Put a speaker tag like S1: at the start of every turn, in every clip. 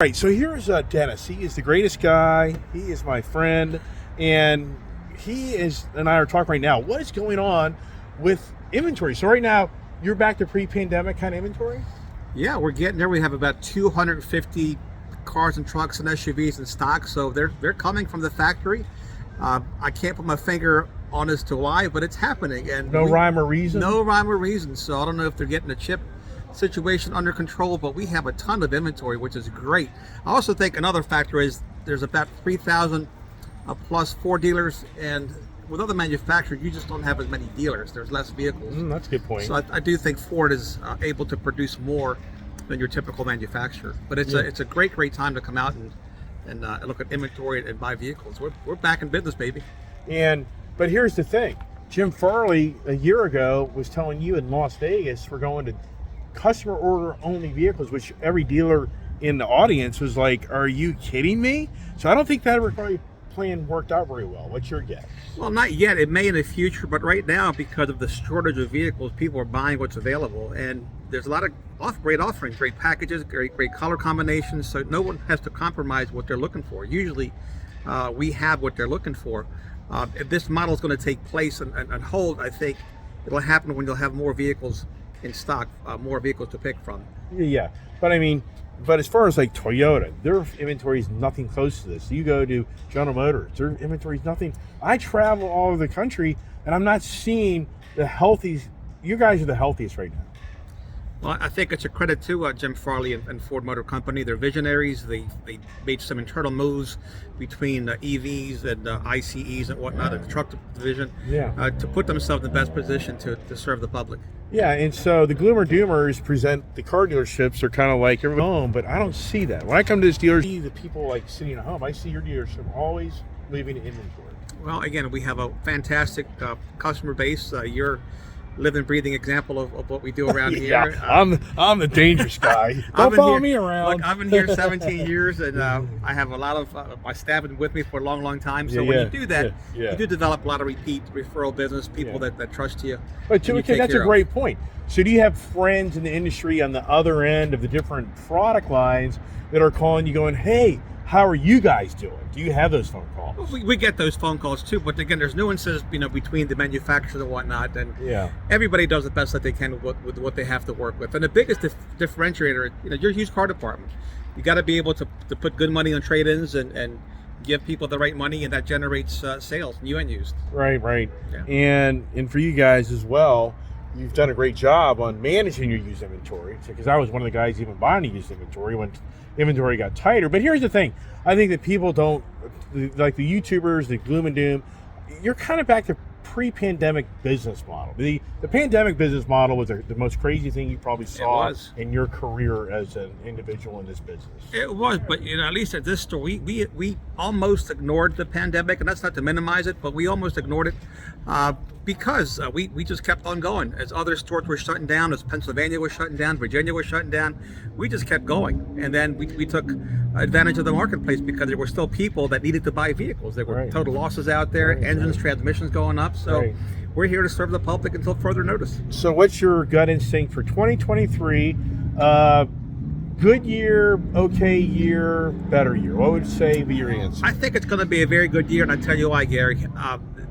S1: Right, so here's Dennis. He is the greatest guy. He is my friend, and he and I are talking right now. What is going on with inventory? So right now, you're back to pre-pandemic kind of inventory?
S2: Yeah, we're getting there. We have about 250 cars and trucks and SUVs in stock, so they're coming from the factory. I can't put my finger on as to why, but it's happening. And
S1: no rhyme or reason?
S2: No rhyme or reason. So I don't know if they're getting the chip situation under control, but we have a ton of inventory, which is great. I also think another factor is there's about 3,000 plus Ford dealers, and with other manufacturers, you just don't have as many dealers. There's less vehicles.
S1: That's a good point.
S2: So I do think Ford is able to produce more than your typical manufacturer. But it's a great time to come out and look at inventory and buy vehicles. We're back in business, baby.
S1: But here's the thing. Jim Farley a year ago was telling you in Las Vegas we're going to customer order only vehicles, which every dealer in the audience was like, are you kidding me? So I don't think that recovery plan worked out very well. What's your guess?
S2: Well, not yet. It may in the future, but right now, because of the shortage of vehicles, people are buying what's available, and there's a lot of great offerings, great packages, great color combinations, so no one has to compromise what they're looking for. Usually we have what they're looking for. If this model is going to take place and hold, I think it'll happen when you'll have more vehicles in stock, more vehicles to pick from.
S1: Yeah, but as far as like Toyota, their inventory is nothing close to this. You go to General Motors, their inventory is nothing. I travel all over the country, and I'm not seeing the healthiest. You guys are the healthiest right now.
S2: Well, I think it's a credit to Jim Farley and Ford Motor Company. They're visionaries. They made some internal moves between EVs and ICEs and whatnot, and the truck division, to put themselves in the best position to serve the public.
S1: Yeah, and so the Gloomer Doomers present the car dealerships are kind of like everyone home, but I don't see that. When I come to this dealership, I see the people like sitting at home. I see your dealership always leaving inventory.
S2: Well, again, we have a fantastic customer base. You're living, breathing example of what we do around here.
S1: I'm the dangerous guy. Don't follow me around.
S2: Look, I've been here 17 years, and I have a lot of my staff been with me for a long time. So when you do that, you do develop a lot of repeat referral business, people that trust you.
S1: But that's a great point. So do you have friends in the industry on the other end of the different product lines that are calling you going, hey, how are you guys doing? Do you have those phone calls?
S2: Well, we get those phone calls too, but again, there's nuances, between the manufacturers and whatnot, and everybody does the best that they can with what they have to work with. And the biggest differentiator, your used car department, you got to be able to put good money on trade-ins and give people the right money, and that generates sales, new and used.
S1: Right. Yeah. And for you guys as well, you've done a great job on managing your used inventory, because I was one of the guys even buying used inventory when inventory got tighter. But here's the thing. I think that people don't, like the YouTubers, the gloom and doom, you're kind of back to pre-pandemic business model. The pandemic business model was the most crazy thing you probably saw in your career as an individual in this business.
S2: It was, but at least at this store, we almost ignored the pandemic, and that's not to minimize it, but we almost ignored it because we just kept on going. As other stores were shutting down, as Pennsylvania was shutting down, Virginia was shutting down, we just kept going. And then we took advantage of the marketplace because there were still people that needed to buy vehicles. There were total losses out there, engines, transmissions going up. So we're here to serve the public until further notice.
S1: So what's your gut instinct for 2023? Good year, okay year, better year? What would you say be your answer?
S2: I think it's going to be a very good year, and I'll tell you why, Gary.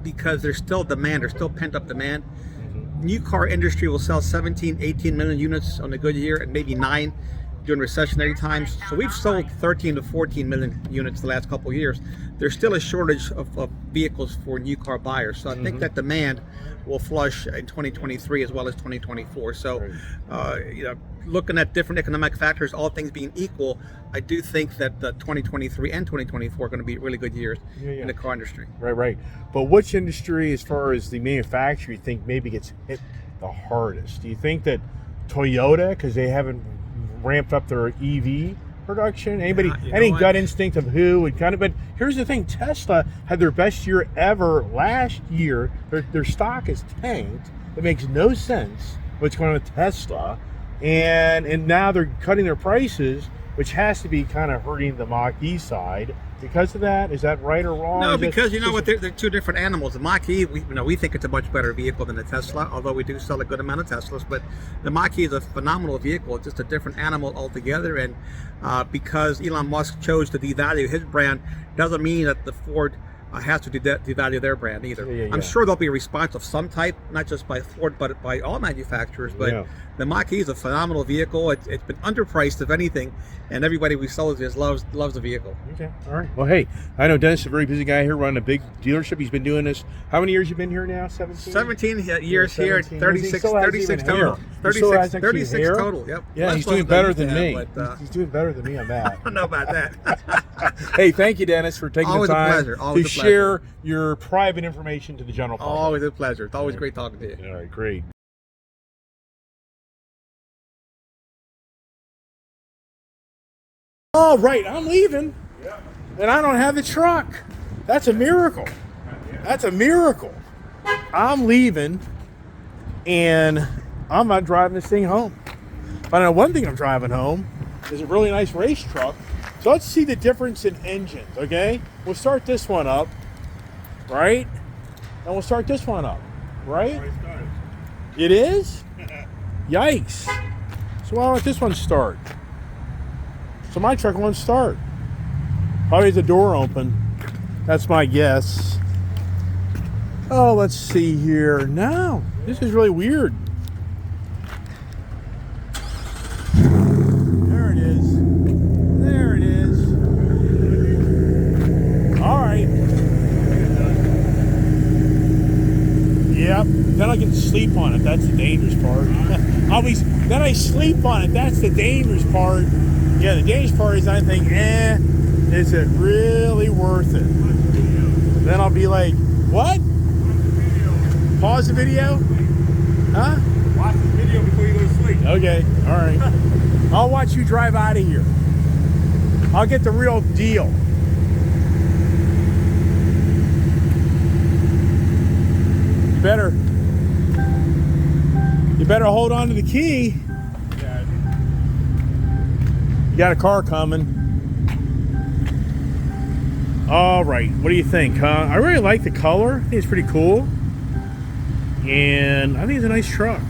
S2: Because there's still demand, there's still pent-up demand. New car industry will sell 17, 18 million units on a good year, and maybe 9 during recessionary times. So we've sold 13 to 14 million units the last couple of years. There's still a shortage of vehicles for new car buyers. So I think that demand will flush in 2023 as well as 2024. So, looking at different economic factors, all things being equal, I do think that 2023 and 2024 are going to be really good years in the car industry.
S1: Right. But which industry, as far as the manufacturer, you think maybe gets hit the hardest? Do you think that Toyota, because they haven't ramped up their EV production? Anybody, any gut instinct of who would kind of? But here's the thing: Tesla had their best year ever last year. Their stock is tanked. It makes no sense what's going on with Tesla, and now they're cutting their prices. which has to be kind of hurting the Mach-E side because of that. Is that right or wrong?
S2: No, because you know what, they're two different animals. The Mach-E, we think it's a much better vehicle than the Tesla, although we do sell a good amount of Teslas. But the Mach-E is a phenomenal vehicle. It's just a different animal altogether. And because Elon Musk chose to devalue his brand, doesn't mean that the Ford has to devalue their brand either. I'm sure there'll be a response of some type, not just by Ford, but by all manufacturers. But the Mach-E is a phenomenal vehicle. It's been underpriced, if anything, and everybody we sell it to loves the vehicle.
S1: Okay, all right. Well, hey, I know Dennis is a very busy guy here running a big dealership. He's been doing this. How many years you been here now? 17
S2: years here, 36 total. 36 total. Yep.
S1: Yeah, he's doing better than me. He's doing better than me on that.
S2: I don't know about that.
S1: Hey, thank you, Dennis, for taking the time to share your private information to the general public.
S2: Always a pleasure. It's always great talking to you.
S1: All right, great. All right, I'm leaving, and I don't have the truck. That's a miracle. That's a miracle. I'm leaving, and I'm not driving this thing home. But I know one thing I'm driving home is a really nice race truck. So let's see the difference in engines, okay? We'll start this one up, right? And we'll start this one up, right? It is? Yikes. So why don't this one start? So my truck won't start. Probably the door open. That's my guess. Oh, let's see here. No, this is really weird. There it is. There it is. All right. Yep. Then I can sleep on it. That's the dangerous part. Then I sleep on it. That's the dangerous part. Yeah, the dangerous part is I think, is it really worth it? Then I'll be like, what? Pause the video? Huh?
S3: Watch the video before you go to sleep.
S1: Okay, all right. I'll watch you drive out of here. I'll get the real deal. You better hold on to the key. You got a car coming. All right, what do you think, huh? I really like the color. I think it's pretty cool. And I think it's a nice truck.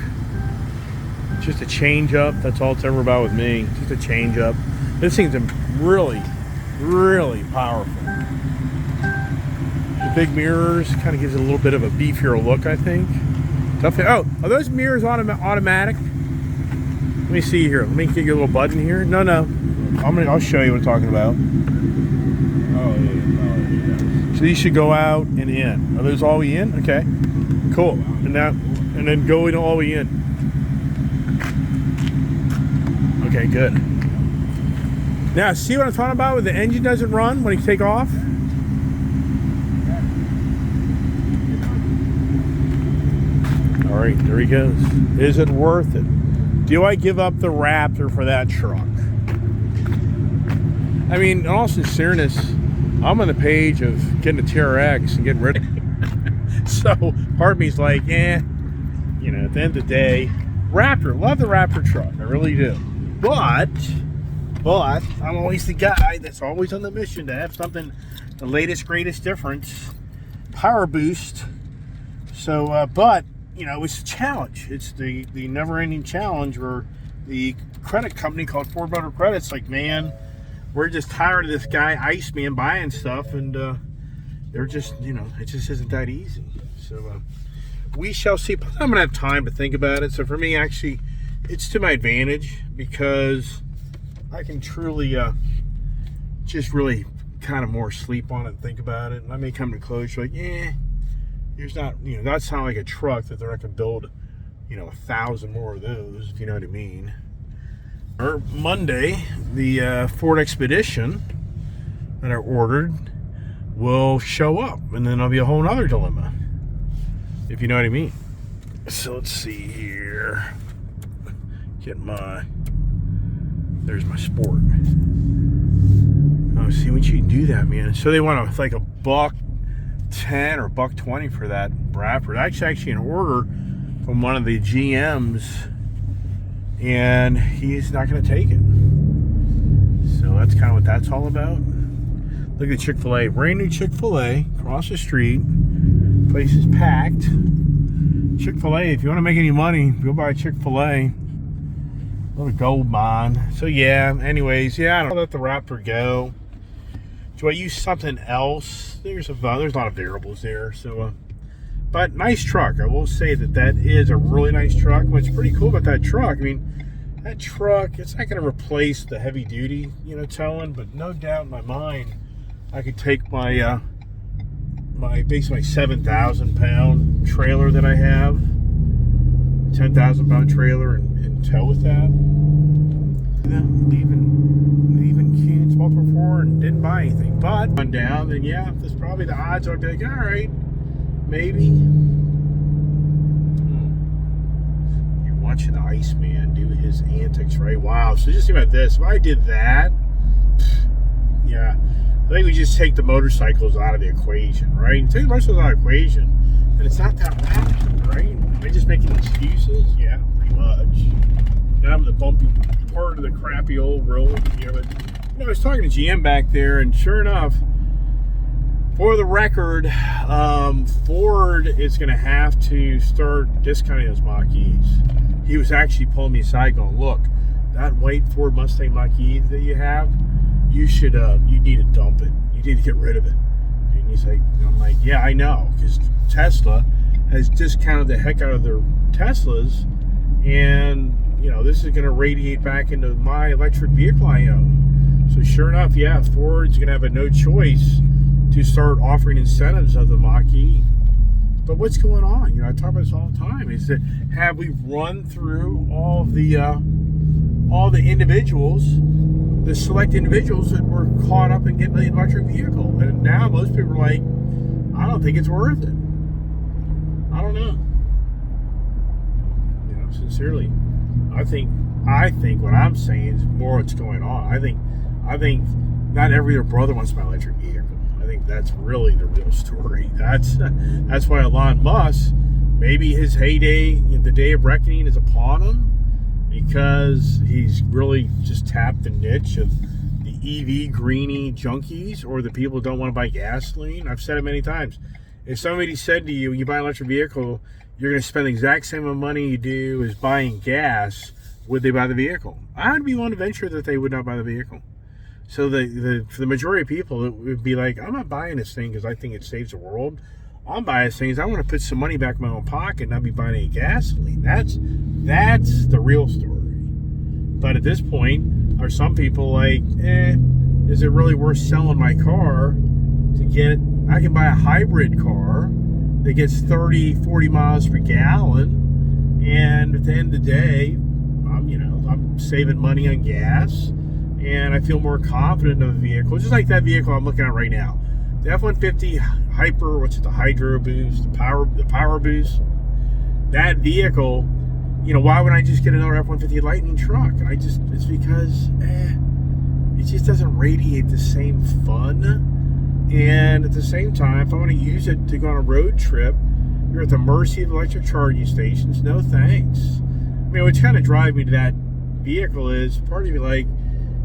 S1: It's just a change up. That's all it's ever about with me. Just a change up. This thing's really, really powerful. The big mirrors kind of gives it a little bit of a beefier look, I think. Oh, are those mirrors automatic? Let me see here. Let me get you a little button here. No. I'll show you what I'm talking about.
S3: Oh, yeah.
S1: So these should go out and in. Are those all the way in? Okay. Cool. And then go in all the way in. Okay, good. Now, see what I'm talking about when the engine doesn't run when you take off? All right, there he goes. Is it worth it? Do I give up the Raptor for that truck? I mean, in all sincereness, I'm on the page of getting a TRX and getting rid of it. So part of me's like, at the end of the day, Raptor, love the Raptor truck. I really do. But I'm always the guy that's always on the mission to have something, the latest, greatest difference. Powerboost. So, but, it's a challenge. It's the never-ending challenge where the credit company called Ford Motor Credit's like, man, we're just tired of this guy, Iceman, buying stuff, and they're just, it just isn't that easy. So we shall see. I'm going to have time to think about it. So for me, actually, it's to my advantage because I can truly just really kind of more sleep on it and think about it. And I may come to close like, there's not, that's not like a truck that they're not going to build, 1,000 more of those, if you know what I mean. Or Monday, the Ford Expedition that I ordered will show up, and then there'll be a whole nother dilemma, if you know what I mean. So let's see here. There's my Sport. Oh, see, when you do that, man. So they want like $110 or $120 for that Raptor. That's actually an order from one of the GMs, and he's not going to take it. that's kind of what that's all about. Look at Chick-fil-A. Brand new Chick-fil-A across the street. Place is packed. Chick-fil-A, if you want to make any money, go buy Chick-fil-A. Little gold mine. So yeah, anyways, yeah, I don't let the Raptor go. Do I use something else? There's a lot of variables there. So, but nice truck. I will say that is a really nice truck. What's pretty cool about that truck, I mean, that truck, it's not going to replace the heavy duty, towing, but no doubt in my mind, I could take my basically my 7,000 pound trailer that I have, 10,000 pound trailer, and tow with that. Leaving Keene, Baltimore 4, and didn't buy anything. But on down, then yeah, there's probably the odds are like, all right, maybe. You're watching the Iceman do his antics, right? Wow. So just think about this. If I did that, yeah, I think we just take the motorcycles out of the equation, right? Take the motorcycles out of the equation, and it's not that bad, right? Am I just making excuses? Yeah, pretty much. Now I'm the bumpy part of the crappy old road. Yeah, but I was talking to GM back there, and sure enough, for the record, Ford is going to have to start discounting those Mach-E's. He was actually pulling me aside, going, "Look, that white Ford Mustang Mach-E that you have, you need to dump it. You need to get rid of it." And he's like, I'm like, yeah, I know, because Tesla has discounted the heck out of their Teslas, and this is going to radiate back into my electric vehicle I own. So sure enough, yeah, Ford's going to have no choice to start offering incentives of the Mach-E. But what's going on? I talk about this all the time. Is that have we run through all the individuals, the select individuals that were caught up in getting the electric vehicle, and now most people are like, I don't think it's worth it. I don't know. Sincerely, I think what I'm saying is more what's going on. I think not every other brother wants my electric vehicle. I think that's really the real story. That's why Elon Musk, maybe his heyday, the day of reckoning is upon him, because he's really just tapped the niche of the EV greenie junkies, or the people who don't want to buy gasoline. I've said it many times. If somebody said to you, you buy an electric vehicle, you're going to spend the exact same amount of money you do as buying gas, would they buy the vehicle? I would be willing to venture that they would not buy the vehicle. So for the majority of people, it would be like, I'm not buying this thing because I think it saves the world. I'm buying this thing because I want to put some money back in my own pocket and not be buying any gasoline. That's the real story. But at this point, are some people like, is it really worth selling my car to get, I can buy a hybrid car that gets 30, 40 miles per gallon, and at the end of the day, I'm saving money on gas, and I feel more confident in the vehicle. Just like that vehicle I'm looking at right now, the F-150 Hyper, the Hydro Boost, the Power Boost. That vehicle, why would I just get another F-150 Lightning truck? And it's because it just doesn't radiate the same fun. And at the same time, if I want to use it to go on a road trip, you're at the mercy of electric charging stations. No thanks. What's kind of drive me to that vehicle is, part of me like,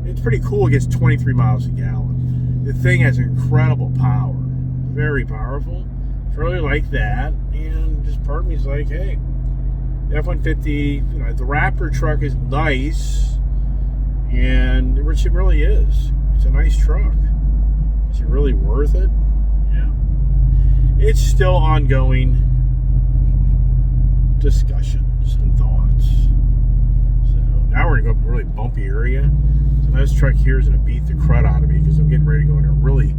S1: it's pretty cool. It gets 23 miles a gallon. The thing has incredible power, very powerful. I really like that. And just part of me is like, hey, the F-150, the Raptor truck is nice, and which it really is. It's a nice truck. Is it really worth it? Yeah. It's still ongoing discussions and thoughts. So now we're going to go up a really bumpy area. So this truck here is going to beat the crud out of me because I'm getting ready to go into a really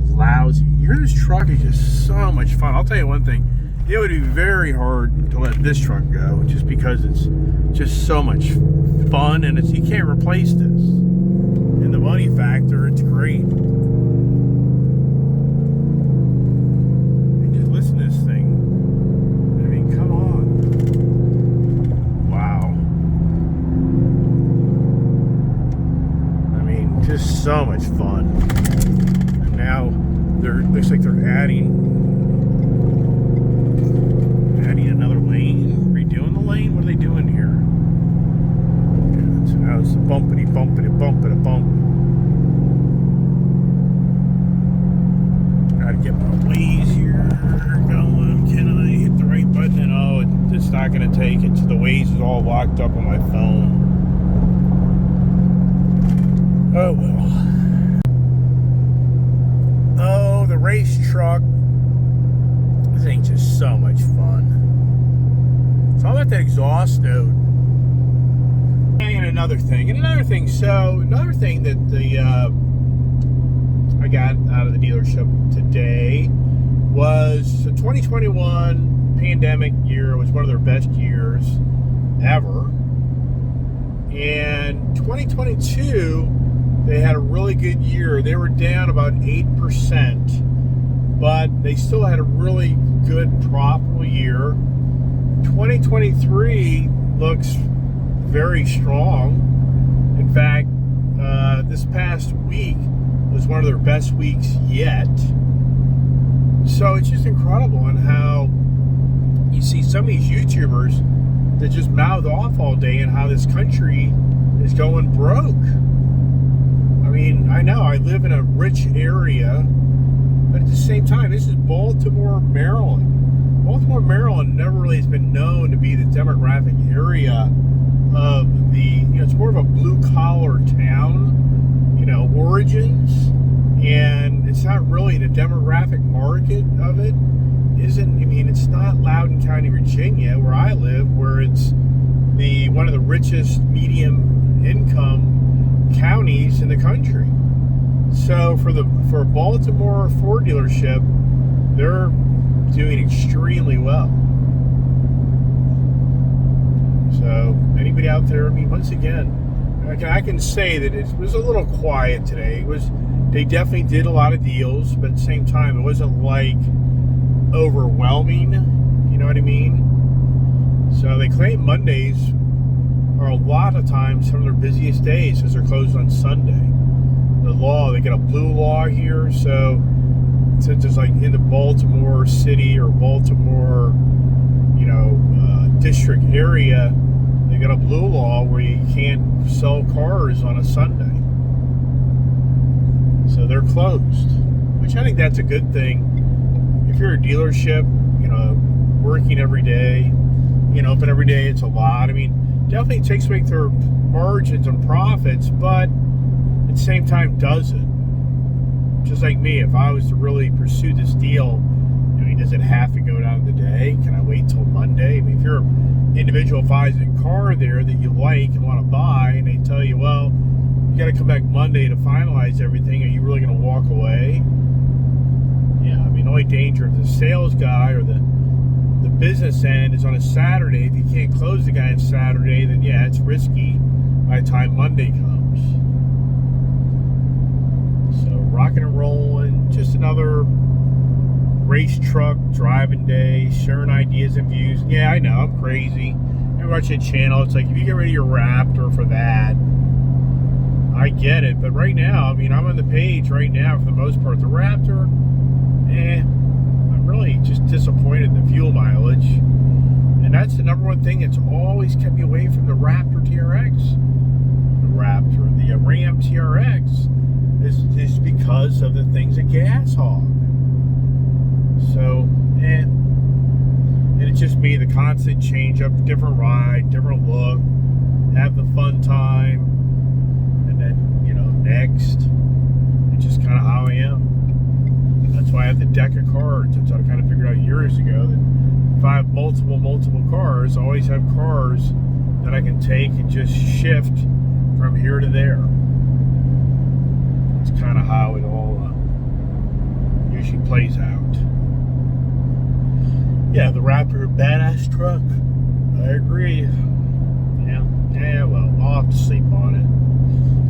S1: lousy. This truck is just so much fun. I'll tell you one thing. It would be very hard to let this truck go just because it's just so much fun, and you can't replace this. And the money factor, it's great. Listen to this thing. Come on. Wow. Just so much fun. And now looks like they're adding another lane. Redoing the lane? What are they doing here? Yeah, so now it's bumpity bump. take it. The Waze is all locked up on my phone. Oh well. Oh, the race truck. This thing's just so much fun. It's all about that exhaust note. And another thing, so another thing that I got out of the dealership today was the 2021 pandemic year was one of their best years ever. And 2022, they had a really good year. They were down about 8%, but they still had a really good, profitable year. 2023 looks very strong. In fact, this past week was one of their best weeks yet. So it's just incredible on how you see some of these YouTubers that just mouth off all day and how this country is going broke. I mean, I know I live in a rich area, but at the same time, this is Baltimore, Maryland. Baltimore, Maryland never really has been known to be the demographic area of the, it's more of a blue-collar town, origins, and it's not really the demographic market of it. It's not Loudoun County, Virginia, where I live, where it's one of the richest medium income counties in the country. So for a Baltimore Ford dealership, they're doing extremely well. So anybody out there, once again, I can say that it was a little quiet today. They definitely did a lot of deals, but at the same time, it wasn't like overwhelming, you know what I mean? So they claim Mondays are a lot of times some of their busiest days because they're closed on Sunday. The law, they get a blue law here, so since it's like in the Baltimore city or Baltimore, district area, they got a blue law where you can't sell cars on a Sunday. So they're closed, which I think that's a good thing. If you're a dealership, working every day, open every day, it's a lot. Definitely takes away their margins and profits, but at the same time does it. Just like me, if I was to really pursue this deal, does it have to go down the day? Can I wait till Monday? If you're an individual buys a car there that you like and want to buy, and they tell you, well, you got to come back Monday to finalize everything, are you really going to walk away? Yeah, the only danger if the sales guy or the business end is on a Saturday, if you can't close the guy on Saturday, then yeah, it's risky by the time Monday comes. So rocking and rolling, just another race truck driving day, sharing ideas and views. Yeah, I know, I'm crazy. I watch a channel, it's like if you get rid of your Raptor for that, I get it. But right now, I'm on the page right now for the most part. The Raptor, I'm really just disappointed in the fuel mileage. And that's the number one thing that's always kept me away from the Raptor TRX. The Ram TRX is because of the things that gas hog. So, and it's just me, the constant change up, different ride, different look, have the fun time, and then, next. It's just kind of how I am. That's why I have the deck of cards. That's what I kind of figured out years ago, that if I have multiple cars, I always have cars that I can take and just shift from here to there. It's kind of how it all usually plays out. Yeah, the Raptor, badass truck. I agree. Yeah, well, I'll have to sleep on it.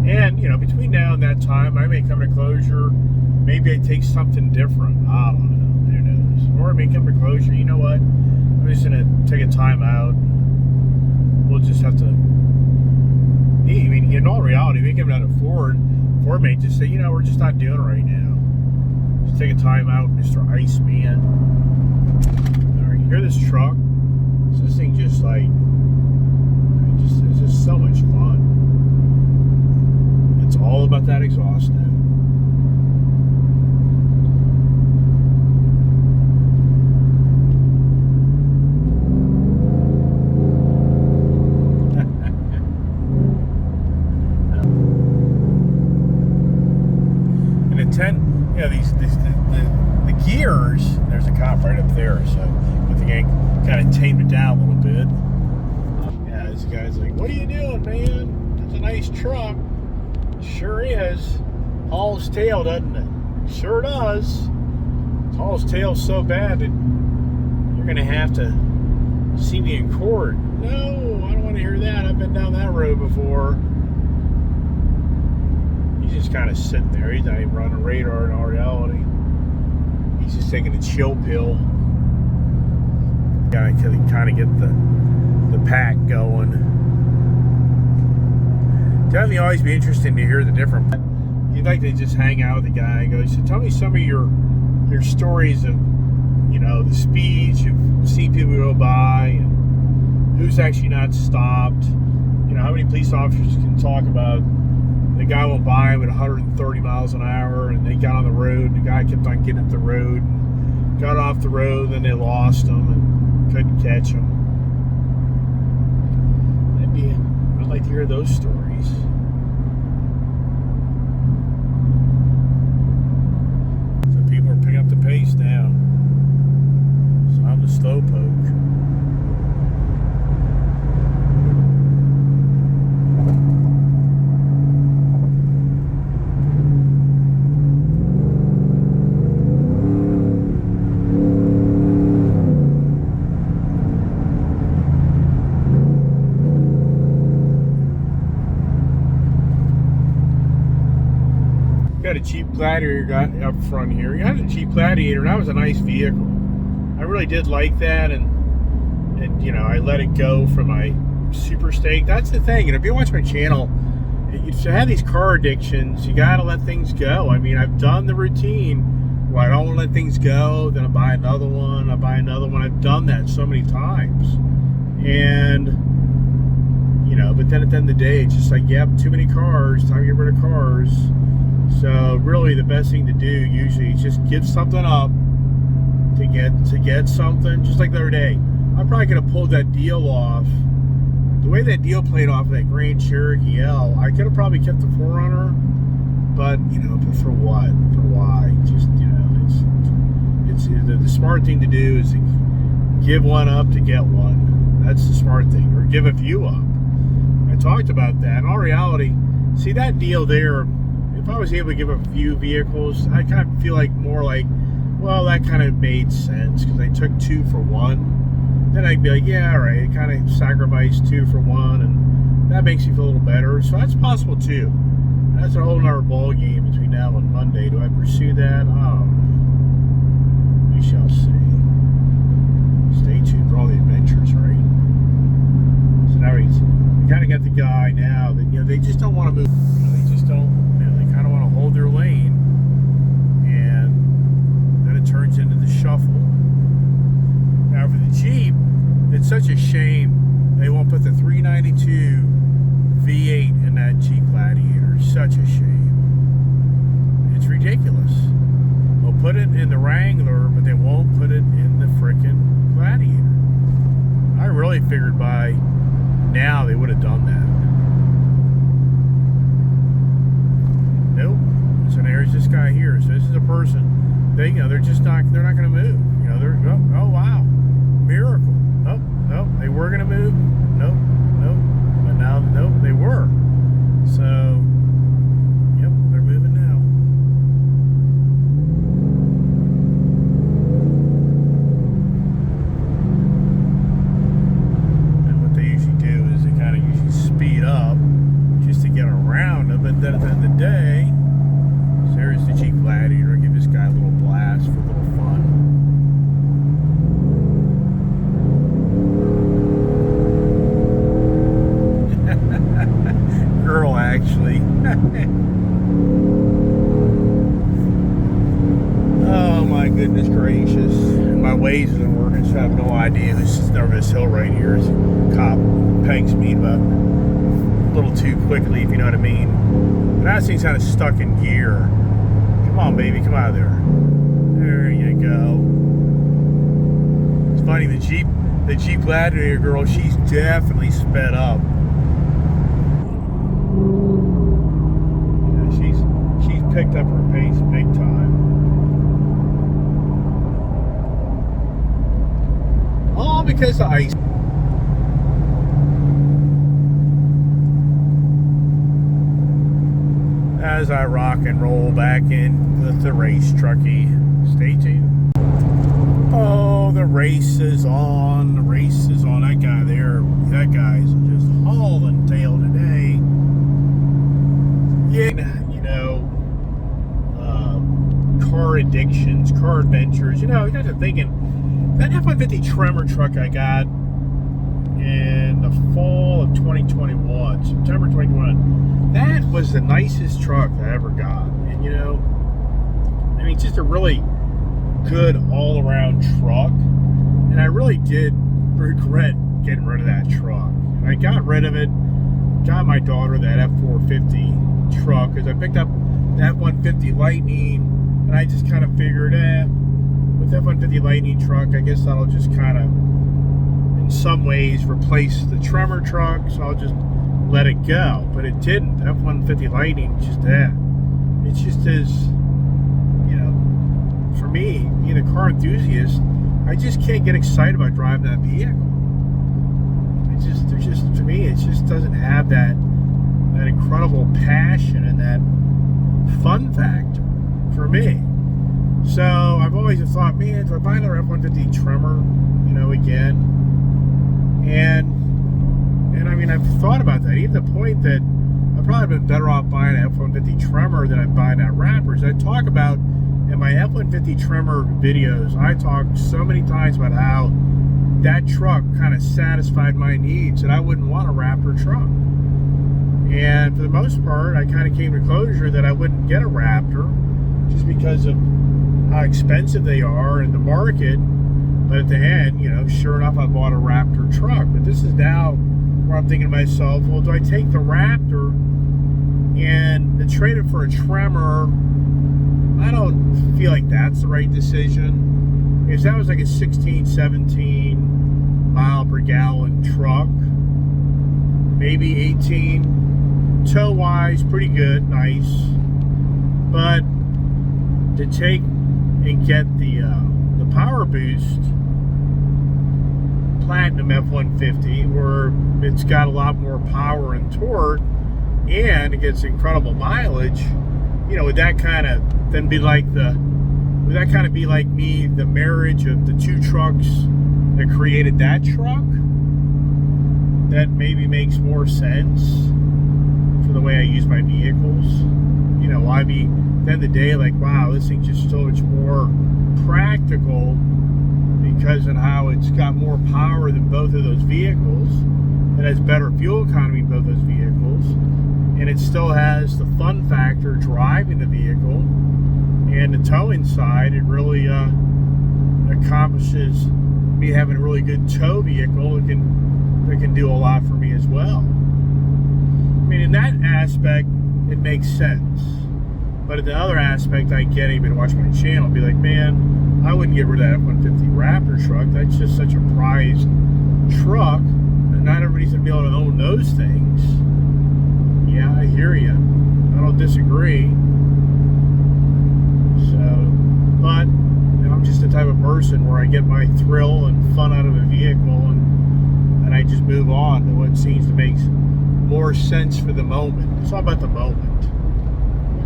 S1: And, between now and that time, I may come to closure. Maybe I take something different. I don't know. Who knows? Or I may come to closure. You know what? I'm just going to take a time out. We'll just have to... in all reality, we come down to Ford may just say, we're just not doing it right now. Just take a time out, Mr. Iceman. You hear this truck? So this thing just it's just so much fun. It's all about that exhaust now. tend, the gears. There's a cop right up there, so I think I kind of tamed it down a little bit. Yeah, this guy's like, "What are you doing, man? That's a nice truck." Sure is. Hauls tail, doesn't it? Sure does. Hauls tail so bad that you're gonna have to see me in court. No, I don't want to hear that. I've been down that road before. He's just kind of sitting there. He's not even running radar in all reality. He's just taking a chill pill. Gotta kind of get the pack going. Definitely always be interesting to hear the different. You'd like to just hang out with the guy and go, so tell me some of your stories of, the speeds you've seen people go by and who's actually not stopped. How many police officers can talk about the guy went by him at 130 miles an hour and they got on the road and the guy kept on getting up the road and got off the road, then they lost him and couldn't catch him. I'd like to hear those stories. So people are picking up the pace now. So I'm the slowpoke. Got a Jeep Gladiator got up front here. You had a Jeep Gladiator, and that was a nice vehicle. I really did like that, and I let it go for my Super Steak. That's the thing. And if you watch my channel, if you have these car addictions, you got to let things go. I mean, I've done the routine where I don't want to let things go. Then I buy another one. I've done that so many times, and but then at the end of the day, it's just like, yep, too many cars. Time to get rid of cars. So really, the best thing to do usually is just give something up to get something. Just like the other day, I probably could have pulled that deal off. The way that deal played off of that Grand Cherokee L, I could have probably kept the 4Runner, but but for what? For why? Just it's the smart thing to do is to give one up to get one. That's the smart thing, or give a few up. I talked about that. In all reality, see that deal there. If I was able to give a few vehicles, I kind of feel like more like, well, that kind of made sense because I took 2 for 1. Then I'd be like, yeah, all right, kind of sacrificed 2 for 1, and that makes you feel a little better. So that's possible too. That's a whole nother ball game between now and Monday. Do I pursue that? We shall see. Stay tuned for all the adventures, right? So now we kind of got the guy now that they just don't want to move. They just don't. They kind of want to hold their lane, and then it turns into the shuffle. Now for the Jeep, it's such a shame they won't put the 392 V8 in that Jeep Gladiator. Such a shame. It's ridiculous. They'll put it in the Wrangler, but they won't put it in the frickin' Gladiator. I really figured by now they would have done that. Nope. So there's this guy here. So this is a person. They're just not. They're not going to move. They're. Oh wow, miracle. Nope. They were going to move. Nope. But now, nope. They were. So, yep, they're moving now. And what they usually do is they kind of usually speed up just to get around them. But then at the end of the day. There's the Jeep Gladiator. I'll give this guy a little blast for a little fun. Girl, actually. Oh my goodness gracious. My Waze isn't working, so I have no idea. This is over this hill right here. This cop pegs me about a little too quickly, if you know what I mean. But that thing's kind of stuck in gear. Come on, baby, come out of there. There you go. It's funny, the Jeep Gladiator girl, she's definitely sped up. Yeah, she's picked up her pace big time. All because of ice. As I rock and roll back in with the race trucky. Stay tuned. Oh, the race is on. The race is on. That guy there, that guy's just hauling tail today. Yeah, you know, car addictions, car adventures. You know, you guys are thinking, that F-150 Tremor truck I got in the fall of 2021, September 2021, that was the nicest truck I ever got. And, you know, I mean, just a really good all-around truck. And I really did regret getting rid of that truck. And I got rid of it, got my daughter that F450 truck, because I picked up the F-150 Lightning, and I just kind of figured, with F-150 Lightning truck, I guess that'll just kind of, in some ways, replace the Tremor truck, so I'll just let it go. But it didn't. F-150 Lightning just it just is, you know, for me, being a car enthusiast, I just can't get excited about driving that vehicle. To me, it just doesn't have that incredible passion and that fun factor for me. So I've always thought, man, do I buy another F-150 Tremor, you know, again? And I mean, I've thought about that, even to the point that I've probably been better off buying an F-150 Tremor than I'm buying that Raptor. I talk about, in my F-150 Tremor videos, I talk so many times about how that truck kind of satisfied my needs, and I wouldn't want a Raptor truck. And for the most part, I kind of came to closure that I wouldn't get a Raptor just because of how expensive they are in the market. But at the end, you know, sure enough, I bought a Raptor truck. But this is now where I'm thinking to myself, well, do I take the Raptor and trade it for a Tremor? I don't feel like that's the right decision, because that was like a 16, 17 mile per gallon truck, maybe 18. Tow wise, pretty good, nice. But to take and get the Powerboost Platinum F-150, where it's got a lot more power and torque, and it gets incredible mileage, you know, would that kind of then be like the marriage of the two trucks that created that truck? That maybe makes more sense for the way I use my vehicles. You know, I'd be, at the end of the day, like, wow, this thing's just so much more practical because of how it's got more power than both of those vehicles. It has better fuel economy in both those vehicles, and it still has the fun factor driving the vehicle. And the towing side, it really accomplishes me having a really good tow vehicle that can do a lot for me as well. I mean, in that aspect, it makes sense. But in the other aspect, I get anybody to watch my channel be like, man, I wouldn't get rid of that F-150 Raptor truck. That's just such a prized truck, and not everybody's gonna be able to own those things. Yeah, I hear you. I don't disagree. But you know, I'm just the type of person where I get my thrill and fun out of a vehicle, and I just move on to what seems to make more sense for the moment. It's all about the moment, you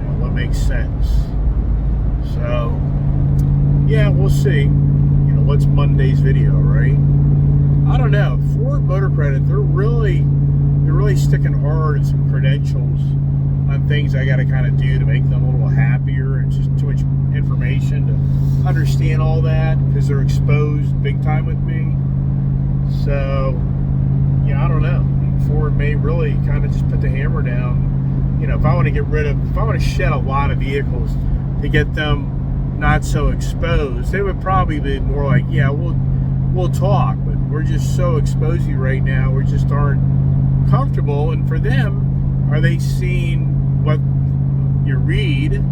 S1: know, what makes sense. So yeah, we'll see. You know, what's Monday's video, right? I don't know. Ford Motor Credit, they're really sticking hard at some credentials on things I got to kind of do to make them a little happier, and just too much information to understand all that, because they're exposed big time with me. So yeah, I don't know. Ford may really kind of just put the hammer down. You know, if I want to shed a lot of vehicles to get them not so exposed, they would probably be more like, yeah, we'll talk, but we're just so exposed right now, we just aren't comfortable. And for them, are they seeing what you read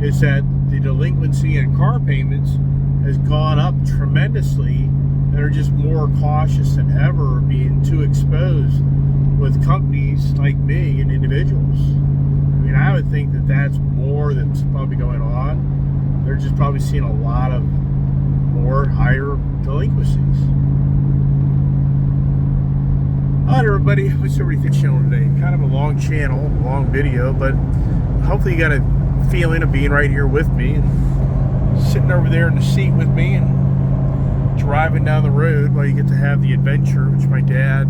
S1: is that the delinquency in car payments has gone up tremendously, and are just more cautious than ever, being too exposed with companies like me and individuals. I mean, I would think that that's more that's probably going on. They're just probably seeing a lot of more higher delinquencies. All right, everybody, what's everybody channel today? Kind of a long channel, long video, but hopefully you got a feeling of being right here with me and sitting over there in the seat with me and driving down the road while you get to have the adventure, which my dad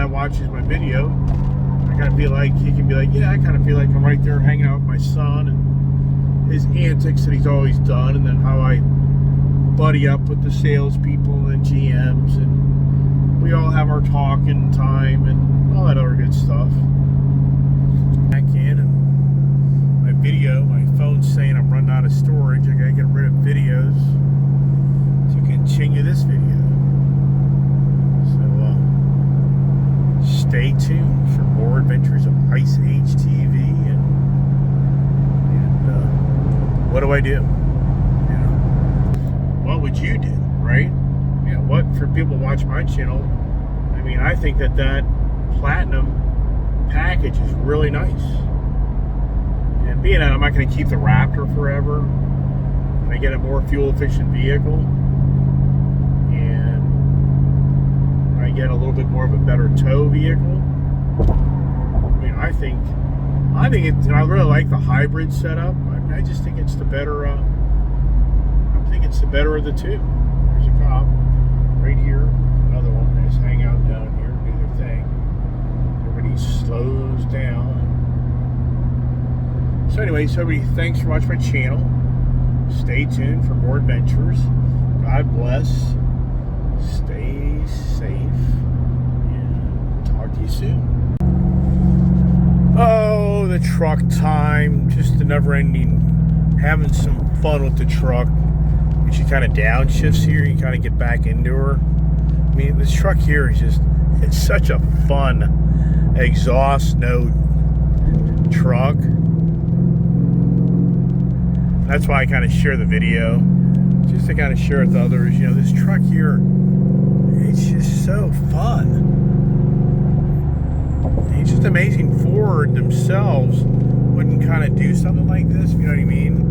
S1: watches my video. I kind of feel like he can be like, yeah, I kind of feel like I'm right there hanging out with my son and his antics that he's always done, and then how I buddy up with the salespeople and GMs, and we all have our talking time and all that other good stuff. Back in, and my video, my phone's saying I'm running out of storage. I gotta get rid of videos to continue this video. So stay tuned for more adventures of Ice Age TV, and what do I do? What would you do, right? Yeah, what for people watch my channel? I mean, I think that platinum package is really nice. And being that I'm not going to keep the Raptor forever, and I get a more fuel efficient vehicle, and I get a little bit more of a better tow vehicle. I mean, I think it's. I really like the hybrid setup. I just think it's the better. I think it's the better of the two. There's a cop right here. Another one. They just hang out down here, do their thing. Everybody slows down. So anyway, everybody, thanks for watching my channel. Stay tuned for more adventures. God bless. Stay safe. And talk to you soon. Oh, the truck time. Just the never-ending, having some fun with the truck. When she kind of downshifts here, you kind of get back into her. I mean, this truck here is just, it's such a fun exhaust note truck. That's why I kind of share the video, just to kind of share with others. You know, this truck here, it's just so fun. It's just amazing. Ford themselves wouldn't kind of do something like this, if you know what I mean.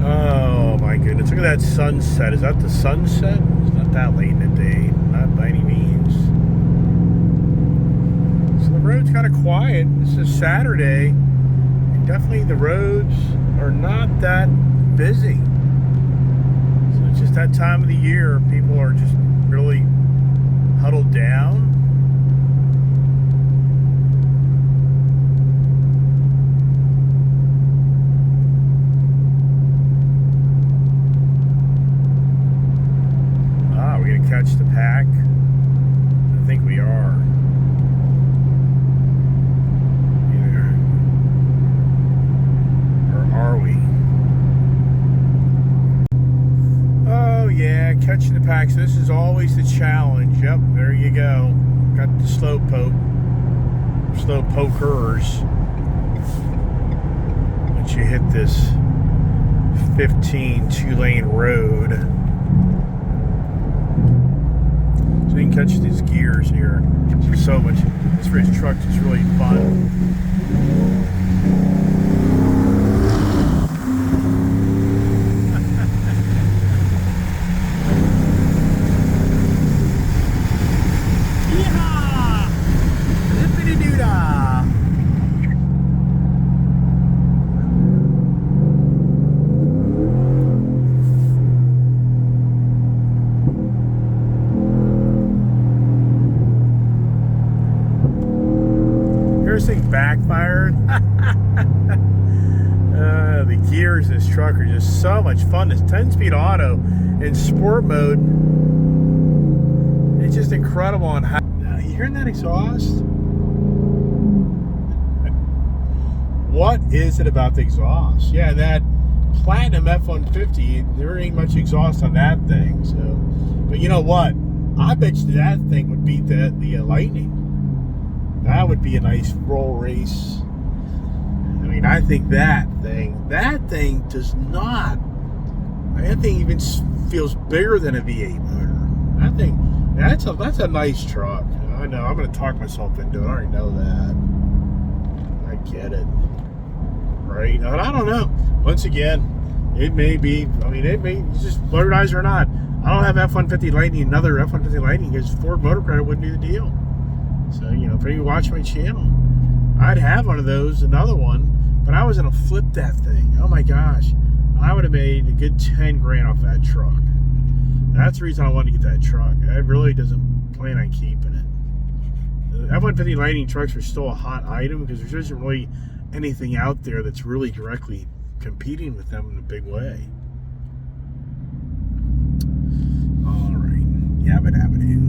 S1: Oh my goodness, look at that sunset. Is that the sunset? It's not that late in the day, not by any means. So the road's kind of quiet. This is Saturday, and definitely the roads are not that busy. So it's just that time of the year. People are just really huddled down. We're gonna catch the pack. I think we are. Or are we? Oh yeah, catching the pack. So this is always the challenge. Yep, there you go. Got the slow pokers. Once you hit this 15 two-lane road, so you can catch these gears here. So much. This race truck is really fun. Yeehaw! Zippity-doo-dah! This thing backfired. The gears in this truck are just so much fun. This 10-speed auto in sport mode, it's just incredible on how. You hearing that exhaust? What is it about the exhaust? Yeah, that Platinum F-150, there ain't much exhaust on that thing. So, but you know what? I bet you that thing would beat the Lightning. That would be a nice roll race. I mean, I think that thing does not. That thing even feels bigger than a V8 motor. That thing, that's a nice truck. I know. I'm going to talk myself into it. I already know that. I get it. Right? And I don't know. Once again, it may be. I mean, it may just motorized or not. I don't have F-150 Lightning, another F-150 Lightning, because Ford Motor Credit wouldn't do the deal. So, you know, for you watch my channel, I'd have one of those, another one, but I was going to flip that thing. Oh my gosh. I would have made a good 10 grand off that truck. That's the reason I wanted to get that truck. I really doesn't plan on keeping it. The F-150 Lightning trucks are still a hot item because there isn't really anything out there that's really directly competing with them in a big way. All right. Yabba dabba doo.